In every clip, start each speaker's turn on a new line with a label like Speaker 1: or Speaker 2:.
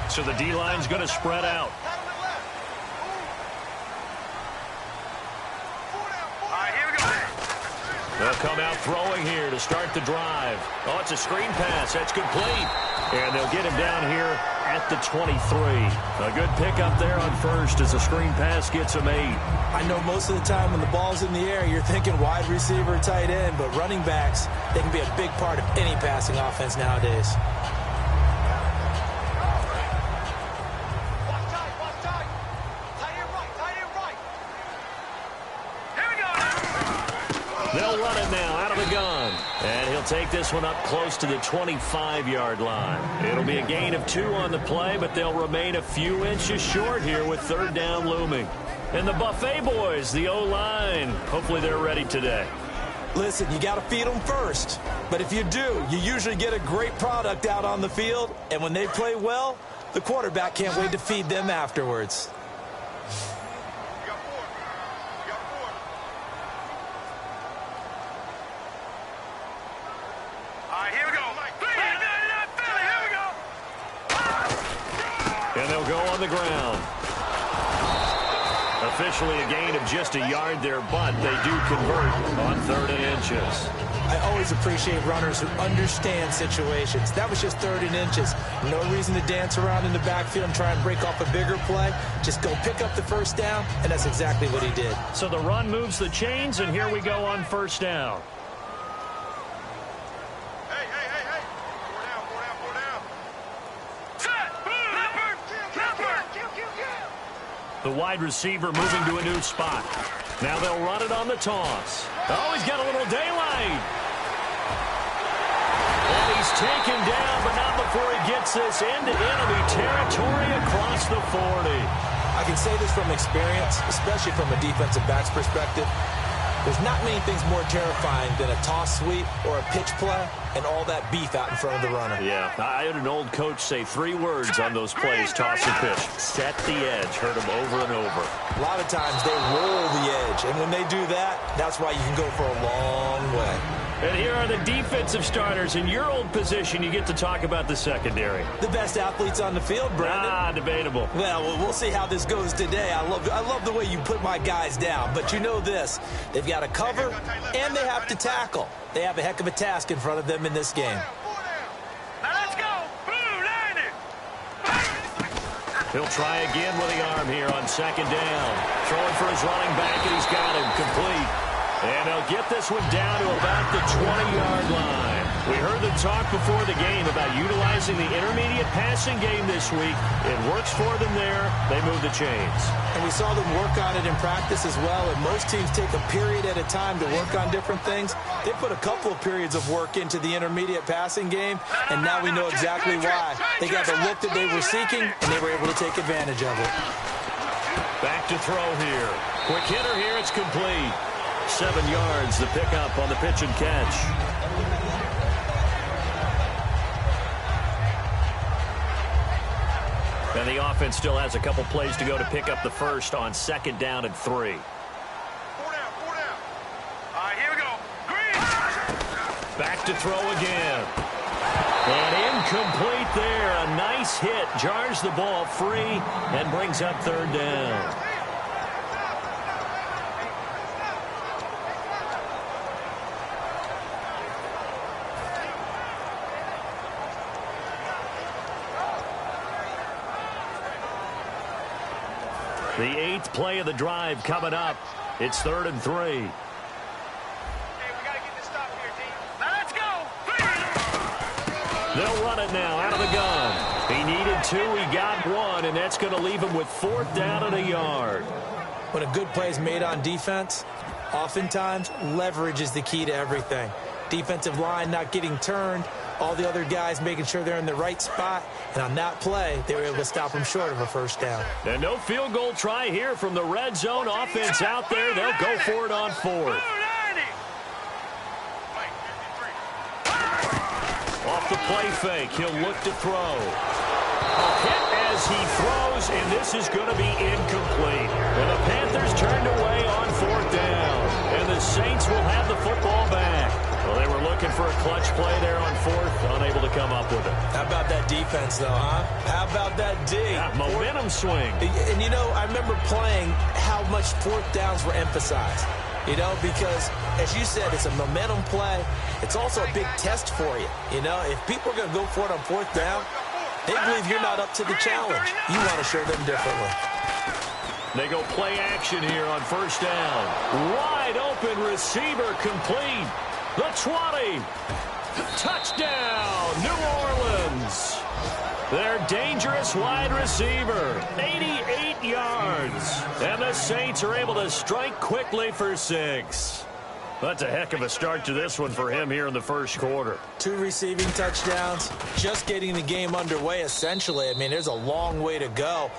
Speaker 1: So the D-line's going to spread out. They'll come out throwing here to start the drive. Oh, it's a screen pass. That's complete. And they'll get him down here at the 23. A good pickup there on first as a screen pass gets him 8.
Speaker 2: I know most of the time when the ball's in the air, you're thinking wide receiver, tight end, but running backs, they can be a big part of any passing offense nowadays.
Speaker 1: They'll run it now out of the gun. And he'll take this one up close to the 25-yard line. It'll be a gain of 2 on the play, but they'll remain a few inches short here with third down looming. And the Buffet boys, the O-line, hopefully they're ready today.
Speaker 2: Listen, you got to feed them first. But if you do, you usually get a great product out on the field. And when they play well, the quarterback can't wait to feed them afterwards.
Speaker 1: And they'll go on the ground. Officially a gain of just a yard there, but they do convert on 3rd and inches.
Speaker 2: I always appreciate runners who understand situations. That was just 3rd and inches. No reason to dance around in the backfield and try and break off a bigger play. Just go pick up the first down, and that's exactly what he did.
Speaker 1: So the run moves the chains, and here we go on first down. The wide receiver moving to a new spot. Now they'll run it on the toss. Oh, he's got a little daylight. And he's taken down, but not before he gets this into enemy territory across the 40.
Speaker 2: I can say this from experience, especially from a defensive back's perspective. There's not many things more terrifying than a toss sweep or a pitch play and all that beef out in front of the runner.
Speaker 1: Yeah, I had an old coach say 3 words on those plays, toss and pitch. Set the edge. Heard them over and over.
Speaker 2: A lot of times they roll the edge, and when they do that, that's why you can go for a long way.
Speaker 1: And here are the defensive starters. In your old position, you get to talk about the secondary.
Speaker 2: The best athletes on the field, Brandon.
Speaker 1: Debatable.
Speaker 2: Well, we'll see how this goes today. I love the way you put my guys down. But you know this, they've got to cover and they have to tackle. They have a heck of a task in front of them in this game.
Speaker 3: Now let's go. Blue line it.
Speaker 1: He'll try again with the arm here on 2nd down. Throwing for his running back, and he's got him complete. And they'll get this one down to about the 20-yard line. We heard them talk before the game about utilizing the intermediate passing game this week. It works for them there. They move the chains.
Speaker 2: And we saw them work on it in practice as well. And most teams take a period at a time to work on different things. They put a couple of periods of work into the intermediate passing game, and now we know exactly why. They got the look that they were seeking, and they were able to take advantage of it.
Speaker 1: Back to throw here. Quick hitter here. It's complete. 7 yards, the pickup on the pitch and catch. And the offense still has a couple plays to go to pick up the first on 2nd down and 3.
Speaker 3: 4 down. All right, here we go. Green.
Speaker 1: Back to throw again. And incomplete there. A nice hit. Jars the ball free and brings up 3rd down. The 8th play of the drive coming up. It's 3rd and 3.
Speaker 3: Hey, we got to get this stop here, team. Now let's go.
Speaker 1: They'll run it now out of the gun. He needed 2. He got 1, and that's going to leave him with 4th down and a yard.
Speaker 2: When a good play is made on defense, oftentimes leverage is the key to everything. Defensive line not getting turned, all the other guys making sure they're in the right spot, and on that play, they were able to stop them short of a 1st down.
Speaker 1: And no field goal try here from the red zone offense out there. They'll go for it on 4th. Off the play fake, he'll look to throw. A hit as he throws, and this is going to be incomplete. And the Panthers turned away on 4th down. And the Saints will have the football back. They were looking for a clutch play there on fourth, unable to come up with it.
Speaker 2: How about that defense, though, huh? How about that D?
Speaker 1: Yeah, momentum swing.
Speaker 2: And, you know, I remember playing how much fourth downs were emphasized, you know, because, as you said, it's a momentum play. It's also a big test for you. You know, if people are going to go for it on fourth down, they believe you're not up to the challenge. You want to show them differently.
Speaker 1: They go play action here on first down. Wide open receiver complete. The 20. Touchdown, New Orleans. Their dangerous wide receiver, 88 yards. And the Saints are able to strike quickly for 6. That's a heck of a start to this one for him here in the first quarter.
Speaker 2: 2 receiving touchdowns, just getting the game underway, essentially. I mean, there's a long way to go.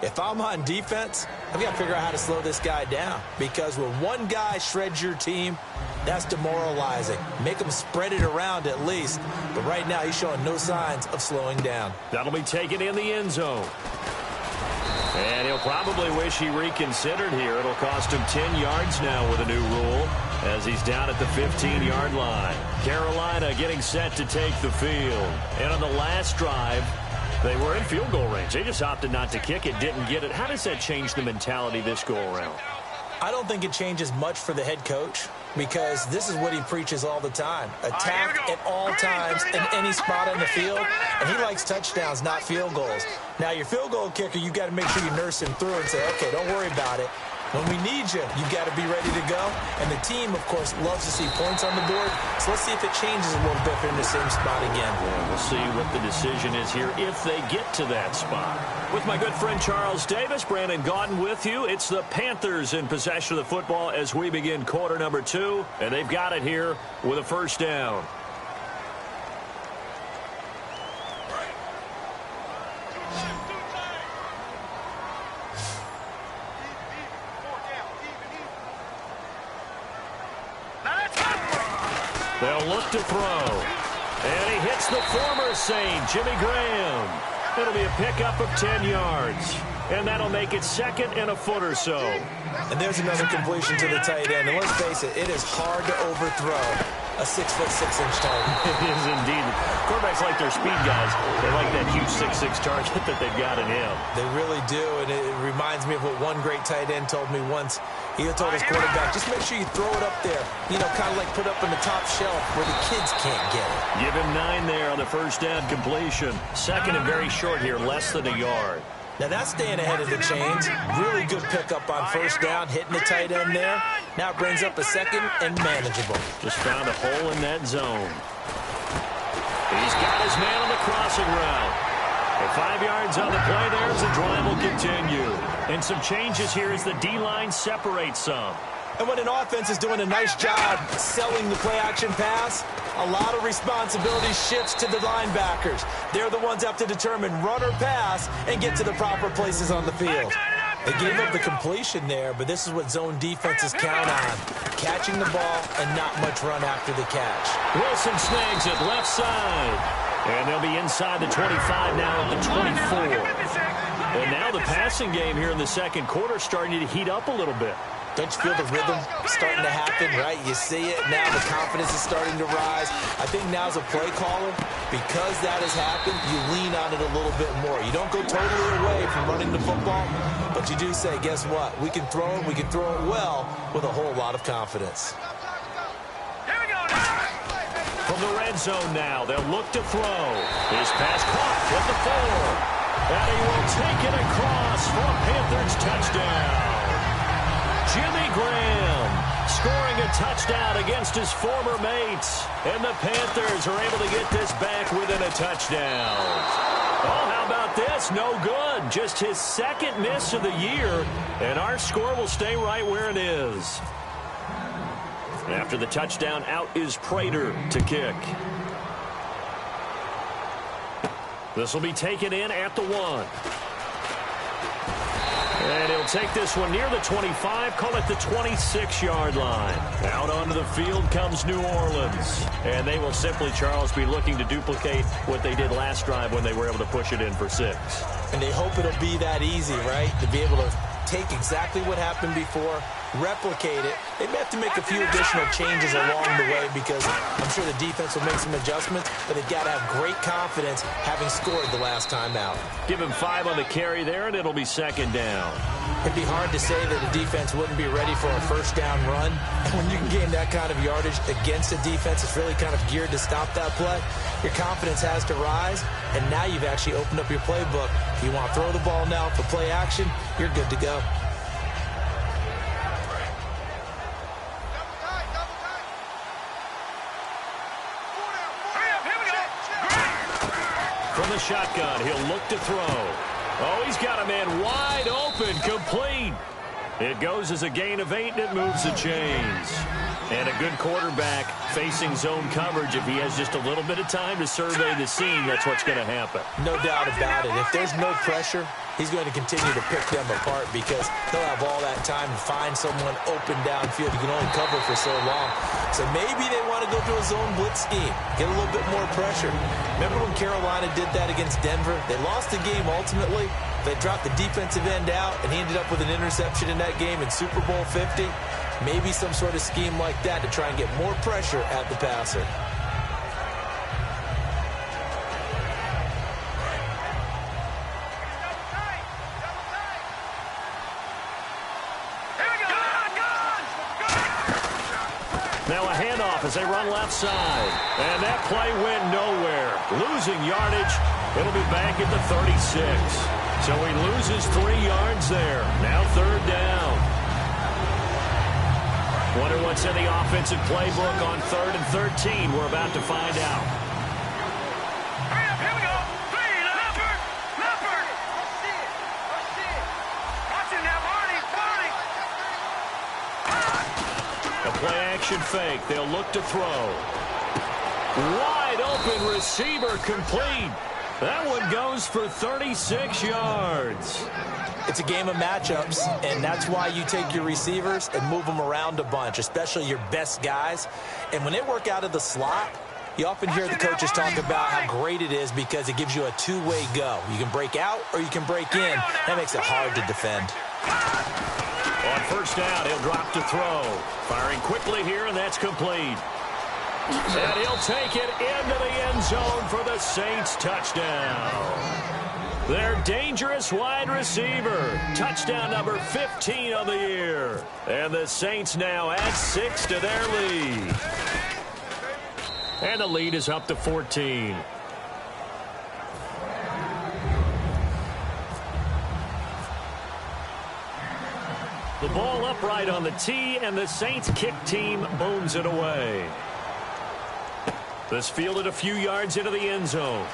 Speaker 2: If I'm on defense, I've got to figure out how to slow this guy down, because when one guy shreds your team, that's demoralizing. Make him spread it around at least. But right now, he's showing no signs of slowing down.
Speaker 1: That'll be taken in the end zone. And he'll probably wish he reconsidered here. It'll cost him 10 yards now with a new rule, as he's down at the 15-yard line. Carolina getting set to take the field. And on the last drive, they were in field goal range. They just opted not to kick it, didn't get it. How does that change the mentality this go-around?
Speaker 2: I don't think it changes much for the head coach, because this is what he preaches all the time. Attack at all times in any spot on the field, and he likes touchdowns, not field goals. Now, your field goal kicker, you got to make sure you nurse him through and say, okay, don't worry about it. When we need you, you got to be ready to go. And the team, of course, loves to see points on the board. So let's see if it changes a little bit if they're in the same spot again.
Speaker 1: Yeah, we'll see what the decision is here if they get to that spot. With my good friend Charles Davis, Brandon Gaudin with you. It's the Panthers in possession of the football as we begin quarter number 2. And they've got it here with a first down. They'll look to throw. And he hits the former Saint, Jimmy Graham. It'll be a pickup of 10 yards. And that'll make it second and a foot or so.
Speaker 2: And there's another completion to the tight end. And let's face it, it is hard to overthrow a 6'6" target.
Speaker 1: It is indeed. Quarterbacks like their speed guys. They like that huge 6'6" target that they've got in him.
Speaker 2: They really do, and it reminds me of what one great tight end told me once. He told his quarterback, just make sure you throw it up there. You know, kind of like put up in the top shelf where the kids can't get it.
Speaker 1: Give him 9 there on the first down completion. Second and very short here, less than a yard.
Speaker 2: Now that's staying ahead of the chains. Really good pickup on first down, hitting the tight end there. Now it brings up a second and manageable.
Speaker 1: Just found a hole in that zone. He's got his man on the crossing route. And 5 yards on the play there as the drive will continue. And some changes here as the D-line separates some.
Speaker 2: And when an offense is doing a nice job selling the play-action pass, a lot of responsibility shifts to the linebackers. They're the ones that have to determine run or pass and get to the proper places on the field. They gave up the completion there, but this is what zone defenses count on. Catching the ball and not much run after the catch.
Speaker 1: Wilson snags it left side. And they'll be inside the 25 now at the 24. And now the passing game here in the second quarter starting to heat up a little bit.
Speaker 2: Don't you feel the rhythm starting to happen, right? You see it now. The confidence is starting to rise. I think now as a play caller, because that has happened, you lean on it a little bit more. You don't go totally away from running the football, but you do say, guess what? We can throw it. We can throw it well with a whole lot of confidence.
Speaker 1: From the red zone now, they'll look to throw. His pass caught with the 4. And he will take it across for a Panthers touchdown. Jimmy Graham scoring a touchdown against his former mates. And the Panthers are able to get this back within a touchdown. Oh, how about this? No good. Just his second miss of the year. And our score will stay right where it is. After the touchdown, out is Prater to kick. This will be taken in at the 1. And he'll take this one near the 25, call it the 26-yard line. Out onto the field comes New Orleans. And they will simply, Charles, be looking to duplicate what they did last drive when they were able to push it in for 6.
Speaker 2: And they hope it'll be that easy, right? To be able to take exactly what happened before replicate it. They may have to make a few additional changes along the way because I'm sure the defense will make some adjustments, but they've got to have great confidence having scored the last time out.
Speaker 1: Give him 5 on the carry there, and it'll be second down.
Speaker 2: It'd be hard to say that the defense wouldn't be ready for a first down run. And when you can gain that kind of yardage against a defense that's really kind of geared to stop that play, your confidence has to rise, and now you've actually opened up your playbook. If you want to throw the ball now for play action, you're good to go.
Speaker 1: From the shotgun, he'll look to throw. Oh, he's got a man wide open, complete. It goes as a gain of 8, and it moves the chains. And a good quarterback facing zone coverage. If he has just a little bit of time to survey the scene, that's what's going to happen.
Speaker 2: No doubt about it. If there's no pressure, he's going to continue to pick them apart because he'll have all that time to find someone open downfield. You can only cover for so long. So maybe they want to go to a zone blitz scheme, get a little bit more pressure. Remember when Carolina did that against Denver? They lost the game ultimately. They dropped the defensive end out, and he ended up with an interception in that game in Super Bowl 50. Maybe some sort of scheme like that to try and get more pressure at the passer.
Speaker 1: Now a handoff as they run left side. And that play went nowhere. Losing yardage. It'll be back at the 36. So he loses 3 yards there. Now third down. Wonder what's in the offensive playbook on 3rd and 13. We're about to find out.
Speaker 3: Here we go. 3, Leopard. Watch him now, Barney.
Speaker 1: A play-action fake. They'll look to throw. Wide open receiver complete. That one goes for 36 yards.
Speaker 2: It's a game of matchups, and that's why you take your receivers and move them around a bunch, especially your best guys. And when they work out of the slot, you often hear the coaches talk about how great it is because it gives you a two-way go. You can break out or you can break in. That makes it hard to defend.
Speaker 1: On first down, he'll drop to throw. Firing quickly here, and that's complete. And he'll take it into the end zone for the Saints touchdown. Their dangerous wide receiver. Touchdown number 15 of the year. And the Saints now add 6 to their lead. And the lead is up to 14. The ball upright on the tee, and the Saints kick team booms it away. This fielded a few yards into the end zone.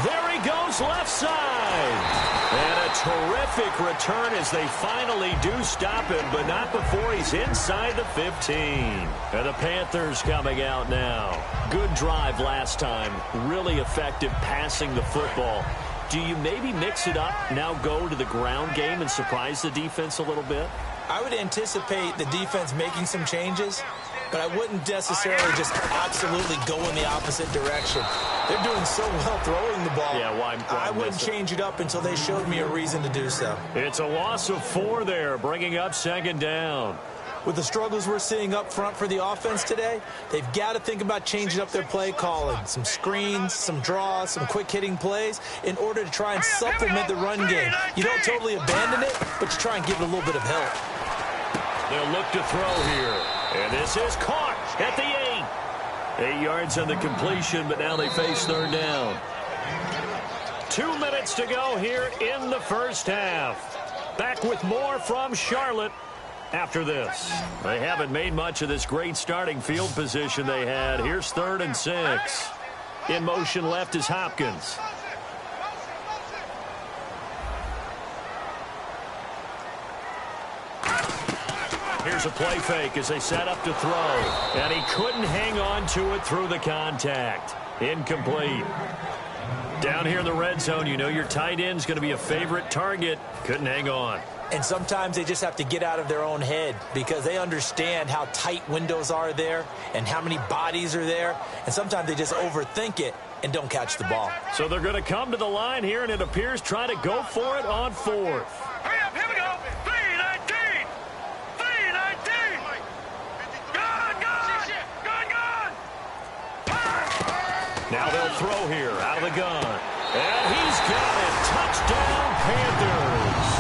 Speaker 1: There he goes left side. And a terrific return as they finally do stop him, but not before he's inside the 15. And the Panthers coming out now. Good drive last time. Really effective passing the football. Do you maybe mix it up, now go to the ground game and surprise the defense a little bit?
Speaker 2: I would anticipate the defense making some changes, but I wouldn't necessarily just absolutely go in the opposite direction. They're doing so well throwing the ball.
Speaker 1: Yeah, why
Speaker 2: I wouldn't change it up until they showed me a reason to do so.
Speaker 1: It's a loss of 4 there, bringing up second down.
Speaker 2: With the struggles we're seeing up front for the offense today, they've got to think about changing up their play calling. Some screens, some draws, some quick-hitting plays in order to try and supplement the run game. You don't totally abandon it, but you try and give it a little bit of help.
Speaker 1: They'll look to throw here. And this is caught at the 8. 8 yards on the completion, but now they face third down. 2 minutes to go here in the first half. Back with more from Charlotte after this. They haven't made much of this great starting field position they had. Here's 3rd and 6. In motion left is Hopkins. Here's a play fake as they set up to throw. And he couldn't hang on to it through the contact. Incomplete. Down here in the red zone, you know your tight end's going to be a favorite target. Couldn't hang on.
Speaker 2: And sometimes they just have to get out of their own head because they understand how tight windows are there and how many bodies are there. And sometimes they just overthink it and don't catch the ball.
Speaker 1: So they're going to come to the line here, and it appears trying to go for it on fourth.
Speaker 3: Hurry up, here we go. 319. 319. Gone.
Speaker 1: Now they'll throw here out of the gun. And he's got it. Touchdown, Panthers.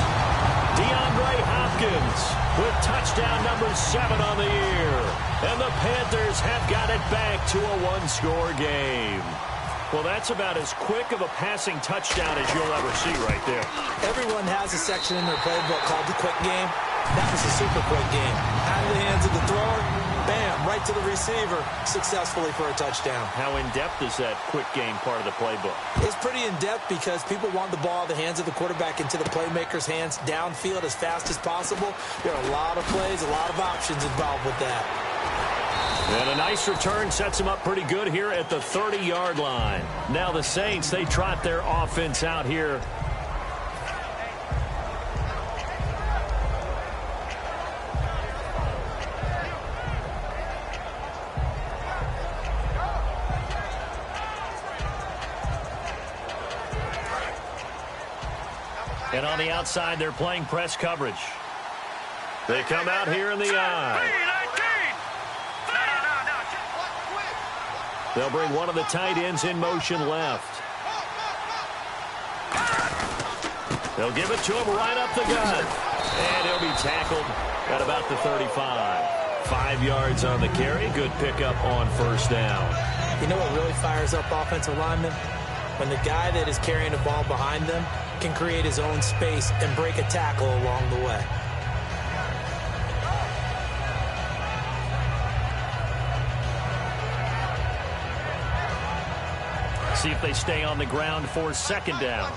Speaker 1: DeAndre Hopkins with touchdown number 7 on the year. And the Panthers have got it back to a one-score game. Well, that's about as quick of a passing touchdown as you'll ever see right there.
Speaker 2: Everyone has a section in their playbook called the quick game. That was a super quick game. Out of the hands of the thrower, bam, right to the receiver, successfully for a touchdown.
Speaker 1: How in-depth is that quick game part of the playbook?
Speaker 2: It's pretty in-depth because people want the ball out of the hands of the quarterback into the playmaker's hands downfield as fast as possible. There are a lot of plays, a lot of options involved with that.
Speaker 1: And a nice return sets him up pretty good here at the 30-yard line. Now the Saints, they trot their offense out here. And on the outside, they're playing press coverage. They come out here in the eye. They'll bring one of the tight ends in motion left. They'll give it to him right up the gut. And he'll be tackled at about the 35. 5 yards on the carry. Good pickup on first down.
Speaker 2: You know what really fires up offensive linemen? When the guy that is carrying the ball behind them can create his own space and break a tackle along the way.
Speaker 1: See if they stay on the ground for second down.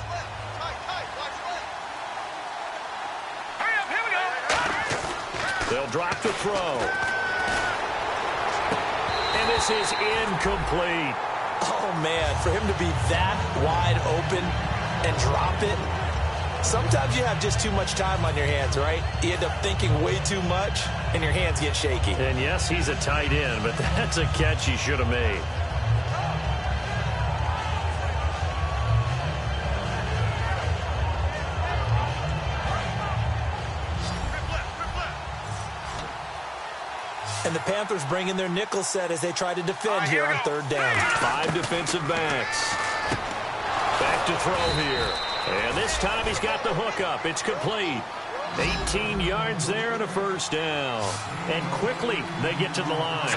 Speaker 3: Hurry up, here we go.
Speaker 1: They'll drop the throw. And this is incomplete.
Speaker 2: Oh, man, for him to be that wide open and drop it. Sometimes you have just too much time on your hands, right? You end up thinking way too much, and your hands get shaky.
Speaker 1: And yes, he's a tight end, but that's a catch he should have made.
Speaker 2: And the Panthers bring in their nickel set as they try to defend here on third down.
Speaker 1: 5 defensive backs. Back to throw here. And this time he's got the hook up. It's complete. 18 yards there and a first down. And quickly they get to the line.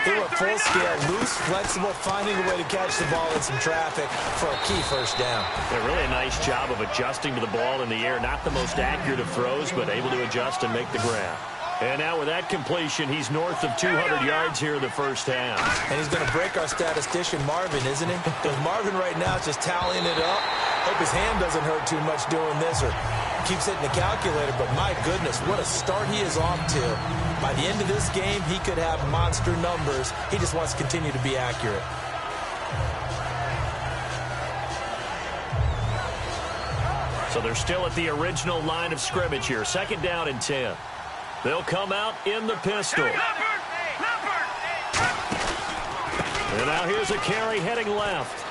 Speaker 2: They were full scale, loose, flexible, finding a way to catch the ball in some traffic for a key first down.
Speaker 1: Yeah, really a nice job of adjusting to the ball in the air. Not the most accurate of throws, but able to adjust and make the grab. And now with that completion, he's north of 200 yards here in the first half.
Speaker 2: And he's going to break our statistician, Marvin, isn't he? Because Marvin right now is just tallying it up. Hope his hand doesn't hurt too much doing this or keeps hitting the calculator. But my goodness, what a start he is off to. By the end of this game, he could have monster numbers. He just wants to continue to be accurate.
Speaker 1: So they're still at the original line of scrimmage here. Second down and 10. They'll come out in the pistol. And now here's a carry heading left.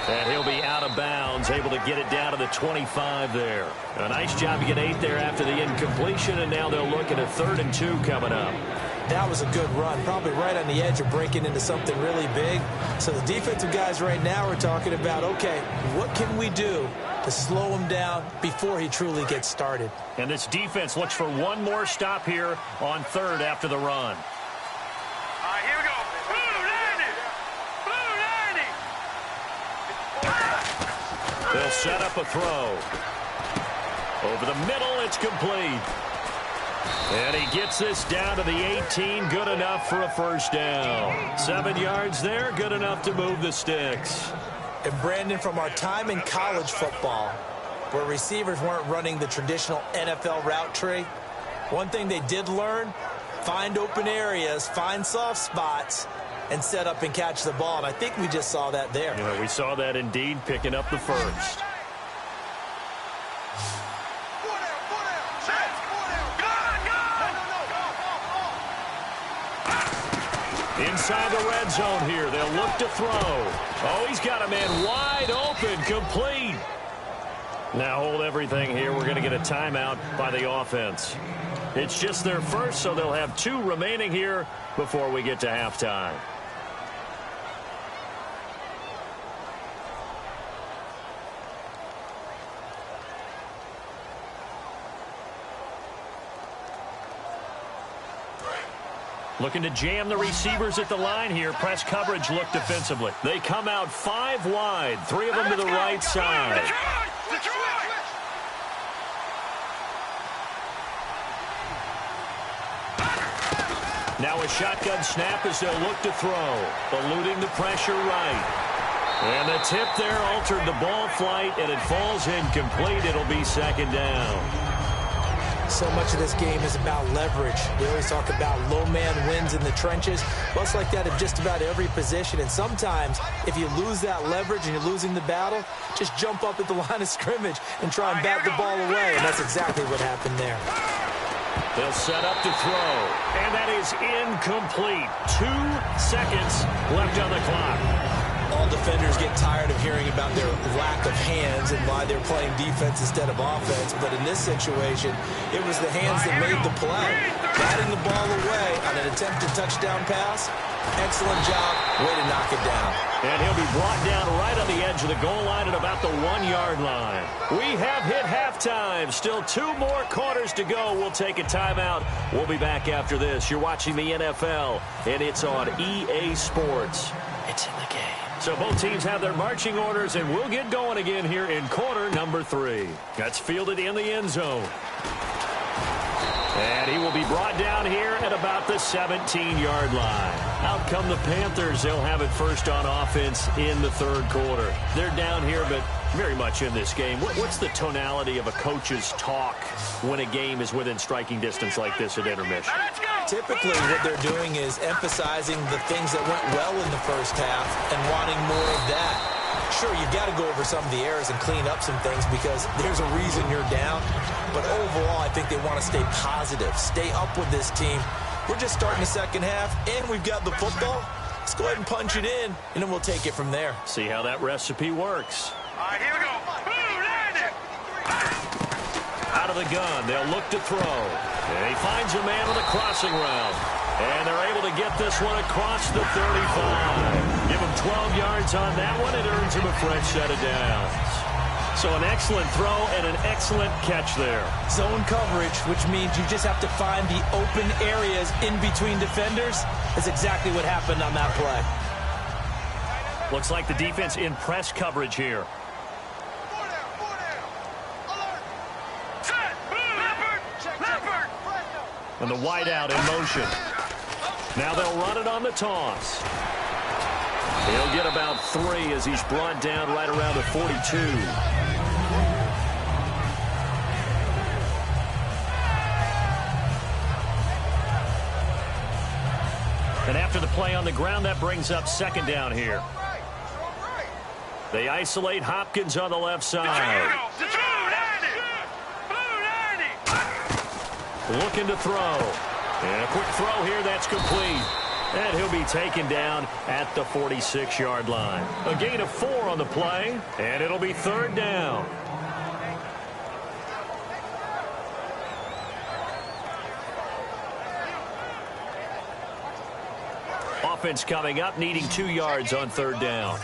Speaker 1: And he'll be out of bounds, able to get it down to the 25 there. A nice job to get 8 there after the incompletion, and now they'll look at a 3rd and 2 coming up.
Speaker 2: That was a good run, probably right on the edge of breaking into something really big. So the defensive guys right now are talking about, okay, what can we do to slow him down before he truly gets started?
Speaker 1: And this defense looks for one more stop here on 3rd after the run.
Speaker 3: All right, here we go. Blue 90. Blue 90.
Speaker 1: They'll set up a throw. Over the middle, it's complete. And he gets this down to the 18, good enough for a first down. 7 yards there, good enough to move the sticks.
Speaker 2: And Brandon, from our time in college football, where receivers weren't running the traditional NFL route tree, one thing they did learn, find open areas, find soft spots, and set up and catch the ball. And I think we just saw that there.
Speaker 1: You know, we saw that indeed, picking up the first. Inside the red zone here. They'll look to throw. Oh, he's got a man wide open, complete. Now hold everything here. We're going to get a timeout by the offense. It's just their first, so they'll have 2 remaining here before we get to halftime. Looking to jam the receivers at the line here. Press coverage look defensively. They come out 5 wide. 3 of them to the right side. Now a shotgun snap as they'll look to throw. Eluding the pressure right. And the tip there altered the ball flight, and it falls incomplete. It'll be second down.
Speaker 2: So much of this game is about leverage. We always talk about low man wins in the trenches. Well, it's like that at just about every position. And sometimes, if you lose that leverage and you're losing the battle, just jump up at the line of scrimmage and try and bat the ball away. And that's exactly what happened there.
Speaker 1: They'll set up to throw. And that is incomplete. 2 seconds left on the clock.
Speaker 2: All defenders get tired of hearing about their lack of hands and why they're playing defense instead of offense. But in this situation, it was the hands that made the play. Batting the ball away on an attempted touchdown pass. Excellent job. Way to knock it down.
Speaker 1: And he'll be brought down right on the edge of the goal line at about the 1-yard line. We have hit halftime. Still 2 more quarters to go. We'll take a timeout. We'll be back after this. You're watching the NFL, and it's on EA Sports. It's in the game. So both teams have their marching orders, and we'll get going again here in quarter number 3. That's fielded in the end zone. And he will be brought down here at about the 17-yard line. Out come the Panthers. They'll have it first on offense in the 3rd quarter. They're down here, but very much in this game. What's the tonality of a coach's talk when a game is within striking distance like this at intermission?
Speaker 2: Typically, what they're doing is emphasizing the things that went well in the first half and wanting more of that. Sure, you've got to go over some of the errors and clean up some things because there's a reason you're down. But overall, I think they want to stay positive, stay up with this team. We're just starting the second half, and we've got the football. Let's go ahead and punch it in, and then we'll take it from there.
Speaker 1: See how that recipe works.
Speaker 3: All right, here we go.
Speaker 1: Out of the gun, they'll look to throw. And he finds a man with a crossing route. And they're able to get this one across the 35. Give him 12 yards on that one. It earns him a fresh set of downs. So an excellent throw and an excellent catch there.
Speaker 2: Zone coverage, which means you just have to find the open areas in between defenders. That's exactly what happened on that play.
Speaker 1: Looks like the defense in press coverage here. And the wideout in motion. Now they'll run it on the toss. He'll get about 3 as he's brought down right around the 42. And after the play on the ground, that brings up second down here. They isolate Hopkins on the left side. Looking to throw. And a quick throw here, that's complete. And he'll be taken down at the 46-yard line. A gain of 4 on the play, and it'll be 3rd down. Offense coming up, needing 2 yards on 3rd down.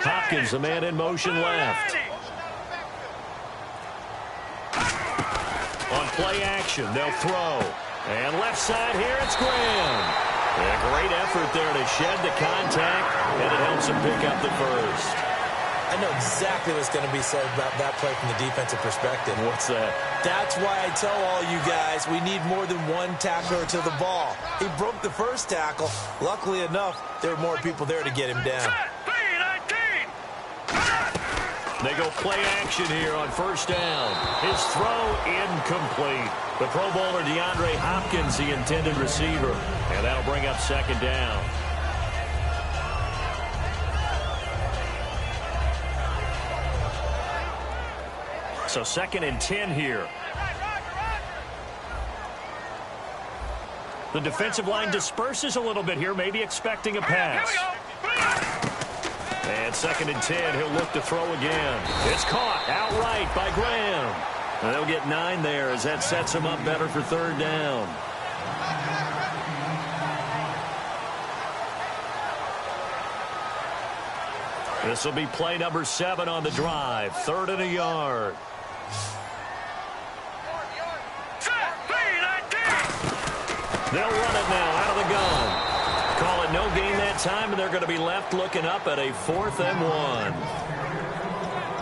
Speaker 1: Hopkins, the man in motion left. On play action, they'll throw. And left side here, it's Graham. And a great effort there to shed the contact, and it helps him pick up the first.
Speaker 2: I know exactly what's going to be said about that play from the defensive perspective.
Speaker 1: What's that?
Speaker 2: That's why I tell all you guys we need more than one tackler to the ball. He broke the first tackle. Luckily enough, there were more people there to get him down.
Speaker 1: They go play action here on 1st down. His throw incomplete. The Pro Bowler DeAndre Hopkins, the intended receiver. And that'll bring up 2nd down. So 2nd and 10 here. The defensive line disperses a little bit here, maybe expecting a pass.
Speaker 3: Here we go.
Speaker 1: And 2nd and 10, he'll look to throw again. It's caught outright by Graham. And they'll get 9 there as that sets him up better for 3rd down. This will be play number 7 on the drive. 3rd and a yard. They'll run it now out of the gun. Call it no gain that time, and they're going to be left looking up at a 4th and 1.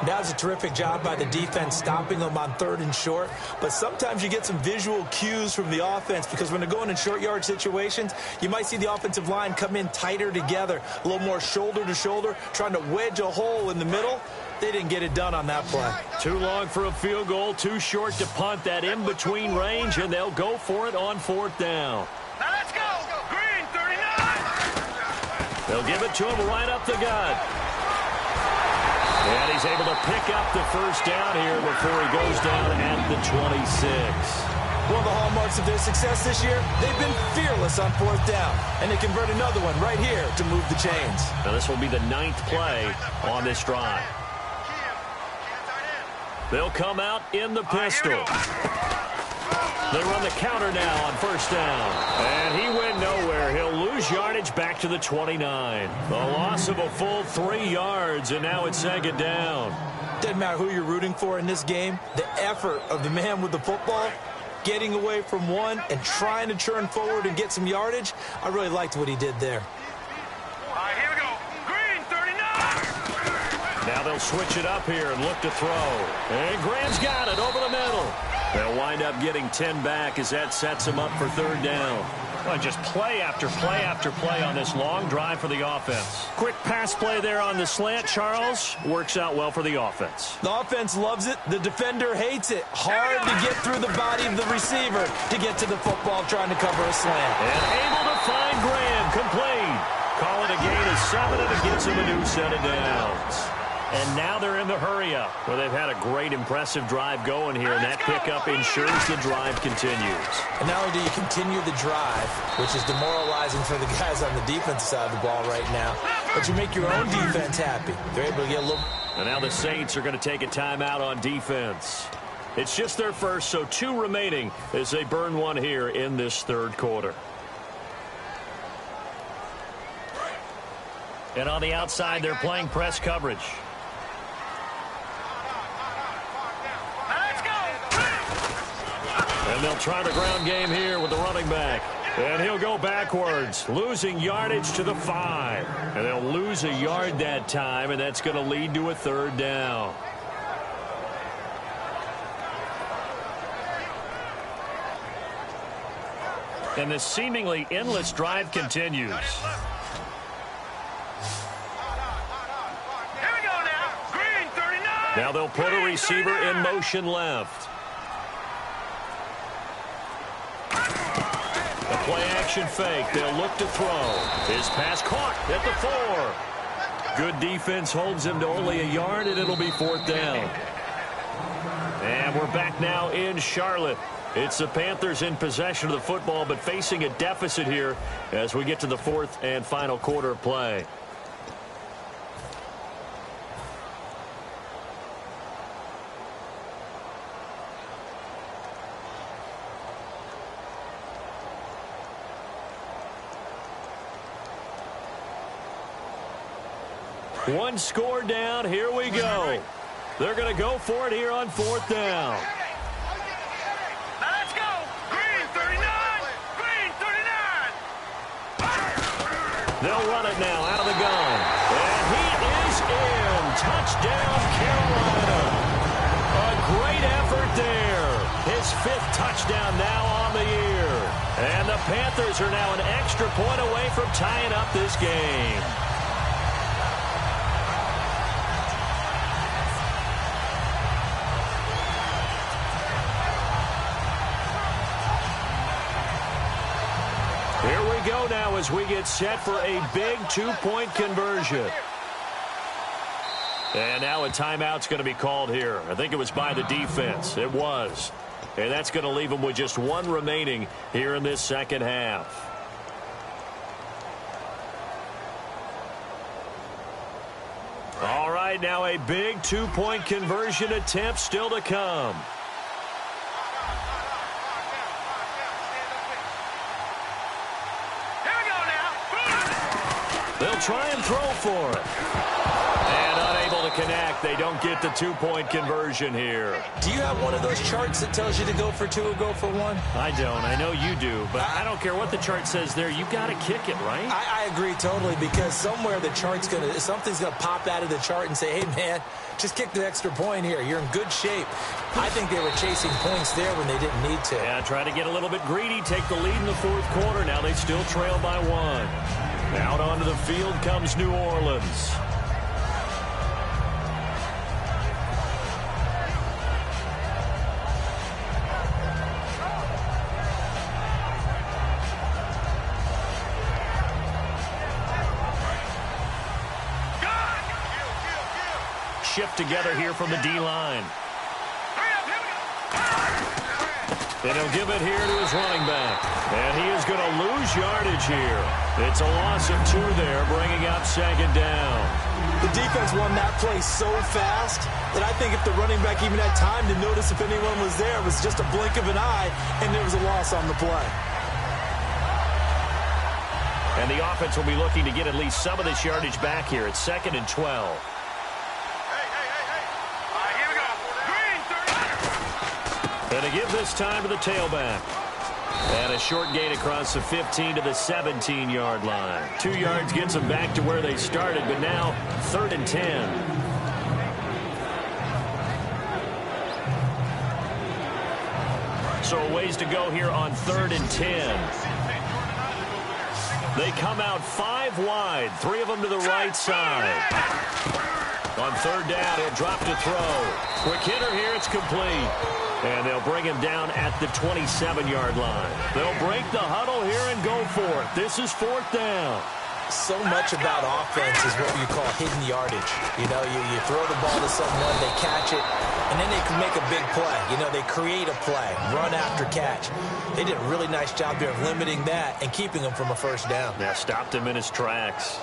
Speaker 2: That was a terrific job by the defense stopping them on 3rd and short. But sometimes you get some visual cues from the offense because when they're going in short yard situations, you might see the offensive line come in tighter together, a little more shoulder to shoulder, trying to wedge a hole in the middle. They didn't get it done on that play.
Speaker 1: Too long for a field goal, too short to punt that in-between range, and they'll go for it on 4th down.
Speaker 3: Now let's go. Green, 39.
Speaker 1: They'll give it to him right up the gut. And he's able to pick up the 1st down here before he goes down at the 26.
Speaker 2: One of the hallmarks of their success this year, they've been fearless on 4th down. And they convert another one right here to move the chains.
Speaker 1: Now this will be the 9th play on this drive. They'll come out in the pistol. They run the counter now on 1st down. And he went nowhere. He'll lose yardage back to the 29. A loss of a full 3 yards, and now it's 2nd down.
Speaker 2: Doesn't matter who you're rooting for in this game. The effort of the man with the football, getting away from one and trying to churn forward and get some yardage, I really liked what he did there.
Speaker 3: All right, here we go. Green, 39.
Speaker 1: Now they'll switch it up here and look to throw. And Graham's got it over the middle. They'll wind up getting 10 back as that sets them up for 3rd down. Well, just play after play after play on this long drive for the offense. Quick pass play there on the slant, Charles. Works out well for the offense.
Speaker 2: The offense loves it. The defender hates it. Hard to get through the body of the receiver to get to the football trying to cover a slant.
Speaker 1: And able to find Graham. Complete. Call it a gain of 7, and it gets him a new set of downs. And now they're in the hurry-up. Well, they've had a great, impressive drive going here, and that pickup ensures the drive continues.
Speaker 2: And not only do you continue the drive, which is demoralizing for the guys on the defensive side of the ball right now, but you make your own defense happy. They're able to get a little...
Speaker 1: And now the Saints are going to take a timeout on defense. It's just their first, so 2 remaining as they burn one here in this 3rd quarter. And on the outside, they're playing press coverage. And they'll try the ground game here with the running back. And he'll go backwards, losing yardage to the 5. And they'll lose a yard that time, and that's going to lead to a 3rd down. And this seemingly endless drive continues.
Speaker 3: Here we go now. Green, 39.
Speaker 1: Now they'll put a receiver in motion left. A play-action fake. They'll look to throw. His pass caught at the 4. Good defense holds him to only a yard, and it'll be 4th down. And we're back now in Charlotte. It's the Panthers in possession of the football, but facing a deficit here as we get to the 4th and final quarter of play. One score down. Here we go. They're going to go for it here on 4th down.
Speaker 3: Now let's go. Green, 39. Green, 39.
Speaker 1: They'll run it now out of the gun. And he is in. Touchdown, Carolina. A great effort there. His 5th touchdown now on the year. And the Panthers are now an extra point away from tying up this game. Here we go now as we get set for a big 2-point conversion. And now a timeout's going to be called here. I think it was by the defense. It was. And that's going to leave them with just one remaining here in this second half. All right, now a big two-point conversion attempt still to come.
Speaker 3: Here we go now.
Speaker 1: They'll try and throw for it. And unable to connect. They don't get the two-point conversion here.
Speaker 2: Do you have one of those charts that tells you to go for two or go for one?
Speaker 1: I don't. I know you do. But I don't care what the chart says there. You've got to kick it, right?
Speaker 2: I agree totally, because somewhere the chart's something's going to pop out of the chart and say, hey, man, just kick the extra point here. You're in good shape. I think they were chasing points there when they didn't need to.
Speaker 1: Yeah, try to get a little bit greedy, take the lead in the fourth quarter. Now they still trail by one. Out onto the field comes New Orleans. Shift together here from the D-line. And he'll give it here to his running back. And he is going to lose yardage here. It's a loss of 2 there, bringing up second down.
Speaker 2: The defense won that play so fast that I think if the running back even had time to notice if anyone was there, it was just a blink of an eye, and there was a loss on the play.
Speaker 1: And the offense will be looking to get at least some of this yardage back here. It's 2nd and 12. And to give this time to the tailback. And a short gain across the 15 to the 17-yard line. 2 yards gets them back to where they started, but now 3rd and 10. So a ways to go here on 3rd and 10. They come out 5 wide, 3 of them to the right side. On 3rd down, he'll drop to throw. Quick hitter here, it's complete. And they'll bring him down at the 27-yard line. They'll break the huddle here and go for it. This is 4th down.
Speaker 2: So much about offense is what you call hidden yardage. You know, you throw the ball to someone, they catch it, and then they can make a big play. You know, they create a play, run after catch. They did a really nice job there of limiting that and keeping him from a first down.
Speaker 1: Yeah, stopped him in his tracks.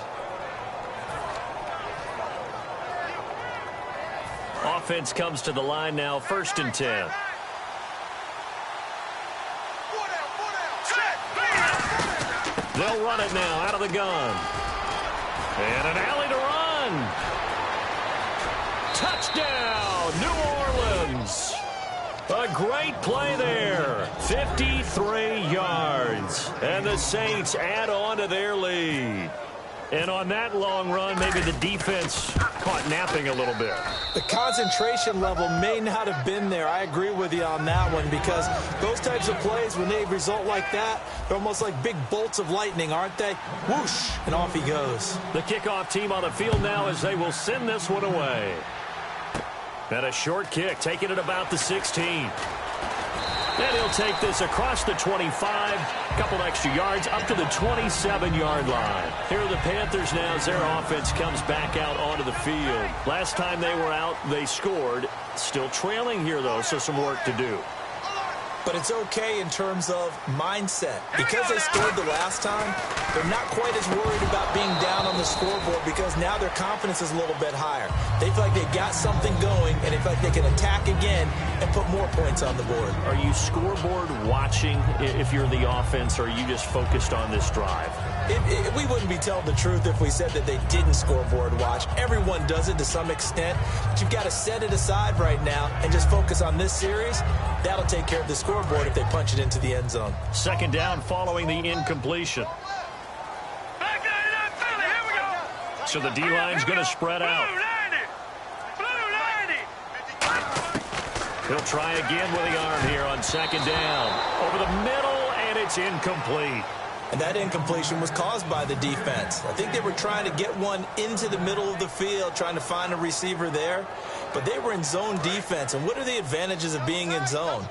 Speaker 1: Offense comes to the line now, 1st and 10. They'll run it now out of the gun. And an alley to run. Touchdown, New Orleans. A great play there. 53 yards. And the Saints add on to their lead. And on that long run, maybe the defense caught napping a little bit.
Speaker 2: The concentration level may not have been there. I agree with you on that one, because those types of plays, when they result like that, they're almost like big bolts of lightning, aren't they? Whoosh, and off he goes.
Speaker 1: The kickoff team on the field now as they will send this one away. And a short kick, taking it about the 16. And he'll take this across the 25, a couple extra yards, up to the 27-yard line. Here are the Panthers now as their offense comes back out onto the field. Last time they were out, they scored. Still trailing here, though, so some work to do.
Speaker 2: But it's okay in terms of mindset. Because they scored the last time, they're not quite as worried about being down on the scoreboard, because now their confidence is a little bit higher. They feel like they got something going, and they feel like they can attack again and put more points on the board.
Speaker 1: Are you scoreboard watching if you're the offense, or are you just focused on this drive?
Speaker 2: We wouldn't be telling the truth if we said that they didn't scoreboard watch. Everyone does it to some extent. But you've got to set it aside right now and just focus on this series. That'll take care of the scoreboard if they punch it into the end zone.
Speaker 1: 2nd down following the incompletion. So the D-line's going to spread out. He'll try again with the arm here on 2nd down. Over the middle, and it's incomplete.
Speaker 2: And that incompletion was caused by the defense. I think they were trying to get one into the middle of the field, trying to find a receiver there. But they were in zone defense. And what are the advantages of being in zone?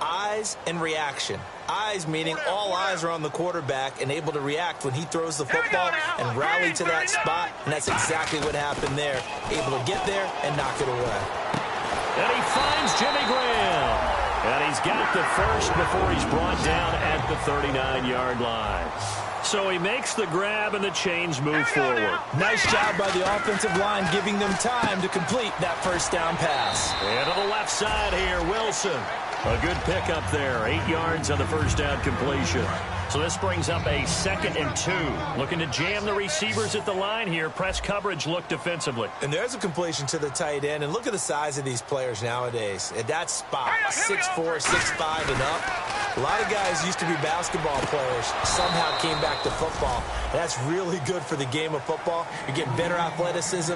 Speaker 2: Eyes and reaction. Eyes meaning all eyes are on the quarterback and able to react when he throws the football and rally to that spot. And that's exactly what happened there. Able to get there and knock it away.
Speaker 1: And he finds Jimmy Graham. And he's got the first before he's brought down at the 39-yard line. So he makes the grab and the chains move forward.
Speaker 2: Nice job by the offensive line giving them time to complete that first down pass.
Speaker 1: And to the left side here, Wilson. A good pickup there. 8 yards on the first down completion. So this brings up a 2nd and 2. Looking to jam the receivers at the line here. Press coverage look defensively.
Speaker 2: And there's a completion to the tight end. And look at the size of these players nowadays. At that spot, 6'4", 6'5", and up. A lot of guys used to be basketball players, somehow came back to football. That's really good for the game of football. You're getting better athleticism,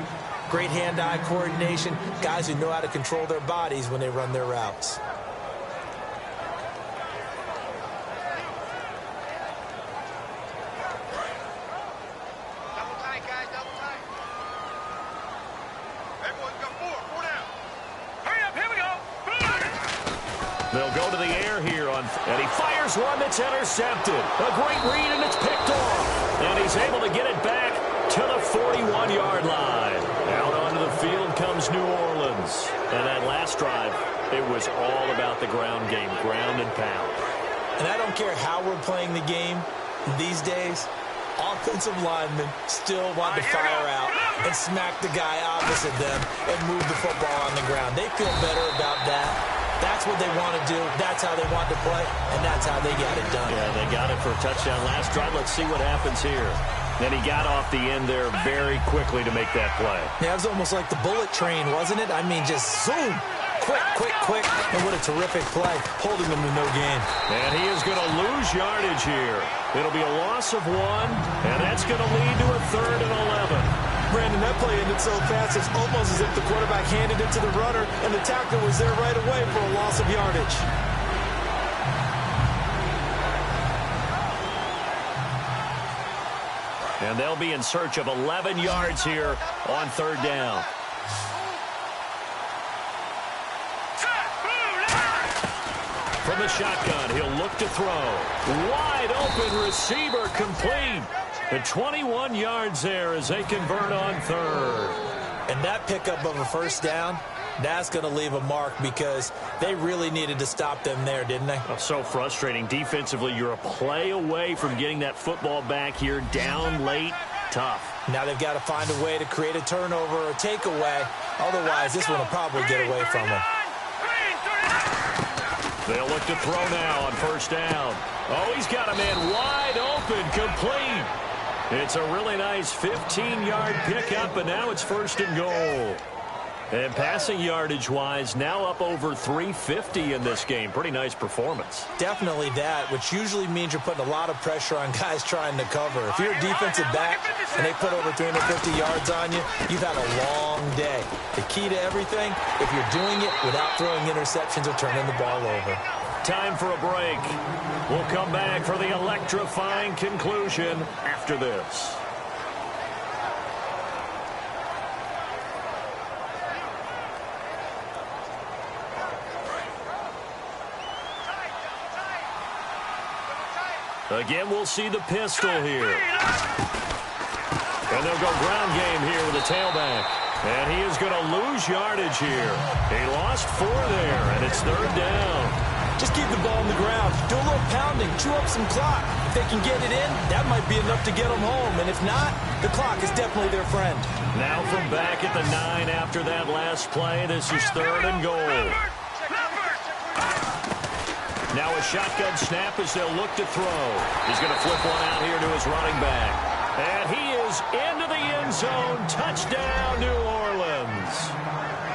Speaker 2: great hand-eye coordination, guys who know how to control their bodies when they run their routes.
Speaker 3: Double tight, guys, double tight. Everyone's got four down. Hurry up, here we go.
Speaker 1: They'll go to the air here, and he fires one that's intercepted. A great read, and it's picked off. And he's able to get it back to the 41-yard line. Out onto the field comes New Orleans. And that last drive, it was all about the ground game, ground and pound.
Speaker 2: And I don't care how we're playing the game these days, offensive linemen still want to fire out and smack the guy opposite them and move the football on the ground. They feel better about that. That's what they want to do. That's how they want to play, and that's how they got it done.
Speaker 1: Yeah, they got it for a touchdown last drive. Let's see what happens here. Then he got off the end there very quickly to make that play.
Speaker 2: Yeah, it was almost like the bullet train, wasn't it? I mean, just zoom. Quick, quick, quick. And what a terrific play, holding them to no gain.
Speaker 1: And he is going to lose yardage here. It'll be a loss of 1, and that's going to lead to a 3rd and 11.
Speaker 2: Brandon, that play ended so fast, it's almost as if the quarterback handed it to the runner, and the tackler was there right away for a loss of yardage.
Speaker 1: And they'll be in search of 11 yards here on 3rd down. From the shotgun, he'll look to throw. Wide open receiver complete. The 21 yards there as they convert on 3rd.
Speaker 2: And that pickup of a first down, that's going to leave a mark because they really needed to stop them there, didn't they?
Speaker 1: Oh, so frustrating. Defensively, you're a play away from getting that football back here down late. Tough.
Speaker 2: Now they've got to find a way to create a turnover or takeaway. Otherwise, this one will probably get away from them.
Speaker 1: They'll look to throw now on first down. Oh, he's got a man wide open, complete. It's a really nice 15-yard pickup, and now it's 1st and goal. And passing yardage-wise, now up over 350 in this game. Pretty nice performance.
Speaker 2: Definitely that, which usually means you're putting a lot of pressure on guys trying to cover. If you're a defensive back and they put over 350 yards on you, you've had a long day. The key to everything, if you're doing it without throwing interceptions or turning the ball over.
Speaker 1: Time for a break. We'll come back for the electrifying conclusion after this. Again, we'll see the pistol here. And they'll go ground game here with the tailback. And he is going to lose yardage here. He lost 4 there, and it's 3rd down.
Speaker 2: Just keep the ball on the ground. Do a little pounding. Chew up some clock. If they can get it in, that might be enough to get them home. And if not, the clock is definitely their friend.
Speaker 1: Now from back at the 9 after that last play, this is 3rd and goal. Now a shotgun snap as they'll look to throw. He's going to flip one out here to his running back. And he is into the end zone. Touchdown, New Orleans.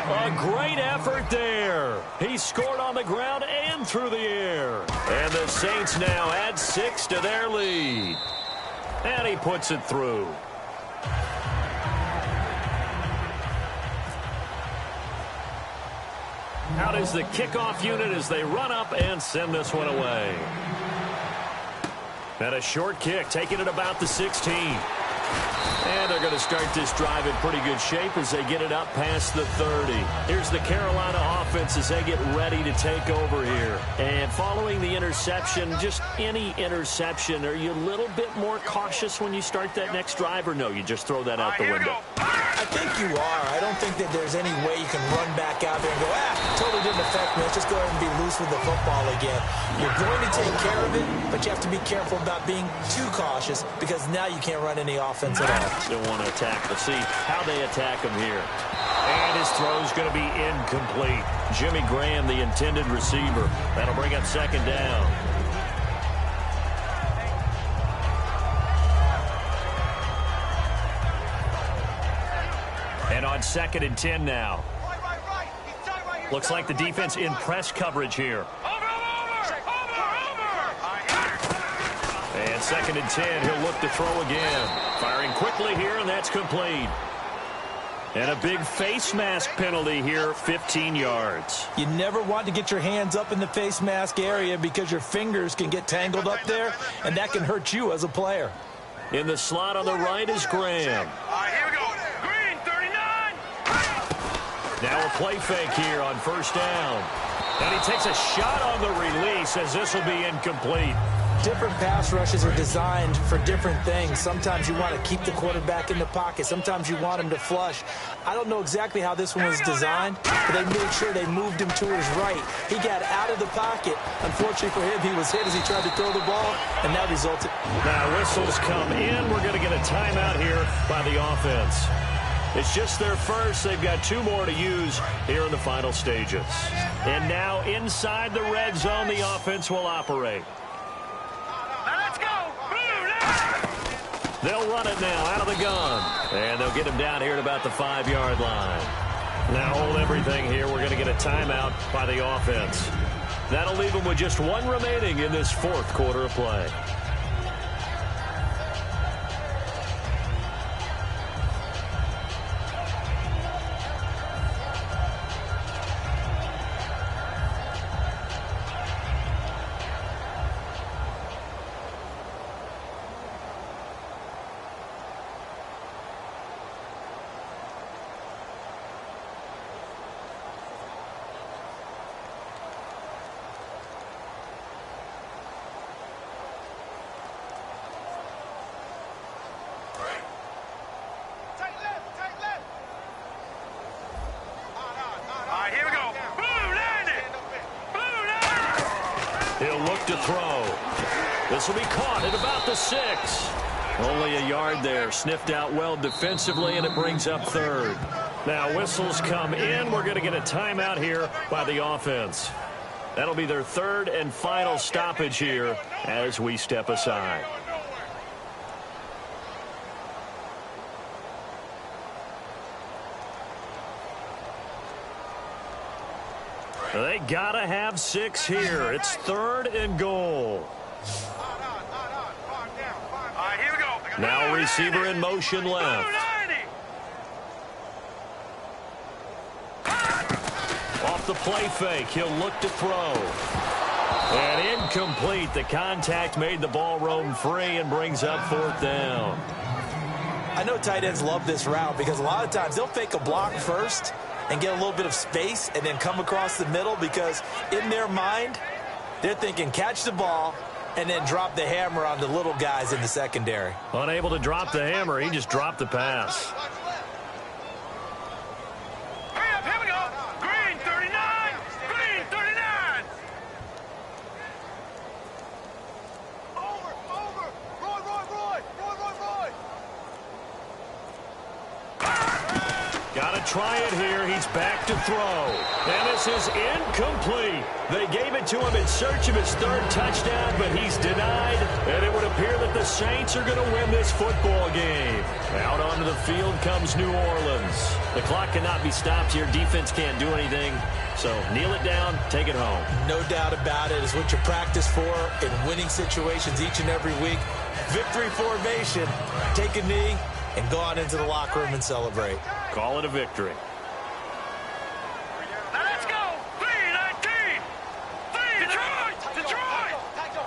Speaker 1: A great effort there. He scored on the ground and through the air. And the Saints now add 6 to their lead. And he puts it through. Out is the kickoff unit as they run up and send this one away. And a short kick, taking it about the 16. And they're going to start this drive in pretty good shape as they get it up past the 30. Here's the Carolina offense as they get ready to take over here. And following the interception, just any interception, are you a little bit more cautious when you start that next drive, or no, you just throw that out the window?
Speaker 2: I think you are. I don't think that there's any way you can run back out there and go, totally didn't affect me. Let's just go ahead and be loose with the football again. You're going to take care of it, but you have to be careful about being too cautious because now you can't run any offense at all.
Speaker 1: Still want to attack. Let's see how they attack him here. And his throw's going to be incomplete. Jimmy Graham, the intended receiver. That'll bring up second down. And on 2nd and 10 now. Looks like the defense in press coverage here. And 2nd and 10, he'll look to throw again. Firing quickly here, and that's complete. And a big face mask penalty here, 15 yards.
Speaker 2: You never want to get your hands up in the face mask area because your fingers can get tangled up there, and that can hurt you as a player.
Speaker 1: In the slot on the right is Graham.
Speaker 3: Here we go. Green, 39.
Speaker 1: Now a play fake here on 1st down. And he takes a shot on the release as this will be incomplete.
Speaker 2: Different pass rushes are designed for different things. Sometimes you want to keep the quarterback in the pocket. Sometimes you want him to flush. I don't know exactly how this one was designed, but they made sure they moved him to his right. He got out of the pocket. Unfortunately for him, he was hit as he tried to throw the ball, and that resulted.
Speaker 1: Now whistles come in. We're going to get a timeout here by the offense. It's just their first. They've got 2 more to use here in the final stages. And now inside the red zone, the offense will operate. They'll run it now out of the gun. And they'll get him down here at about the 5-yard line. Now hold everything here. We're going to get a timeout by the offense. That'll leave them with just 1 remaining in this 4th quarter of play. He'll look to throw. This will be caught at about the 6. Only a yard there. Sniffed out well defensively, and it brings up 3rd. Now whistles come in. We're going to get a timeout here by the offense. That'll be their 3rd and final stoppage here as we step aside. They got to have 6 here. It's 3rd and goal.
Speaker 3: Here we go.
Speaker 1: Now receiver in motion left. Off the play fake, he'll look to throw. And incomplete. The contact made the ball roam free and brings up 4th down.
Speaker 2: I know tight ends love this route because a lot of times they'll fake a block first and get a little bit of space and then come across the middle because in their mind, they're thinking catch the ball and then drop the hammer on the little guys in the secondary.
Speaker 1: Unable to drop the hammer, he just dropped the pass.
Speaker 3: Here we go. Green, 39. Green, 39. Over. Roy.
Speaker 1: Got to try it here. He's back to throw. And this is incomplete. They gave it to him in search of his 3rd touchdown, but he's denied. And it would appear that the Saints are going to win this football game. Out onto the field comes New Orleans. The clock cannot be stopped here. Defense can't do anything. So kneel it down, take it home.
Speaker 2: No doubt about it. It's what you practice for in winning situations each and every week. Victory formation. Take a knee and go on into the locker room and celebrate.
Speaker 1: Call it a victory.
Speaker 3: Now let's go. 3-19. Detroit. Banjo.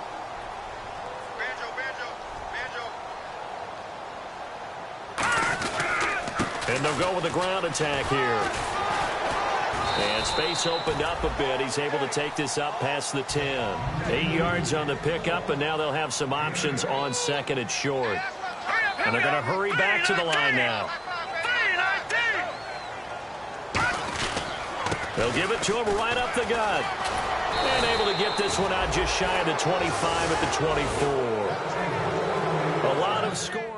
Speaker 1: And they'll go with the ground attack here. And space opened up a bit. He's able to take this up past the 10. 8 yards on the pickup, and now they'll have some options on 2nd and short. And they're going to hurry back to the line now.
Speaker 3: 3-19.
Speaker 1: They'll give it to him right up the gut. And able to get this one out just shy of the 25 at the 24. A lot of scoring.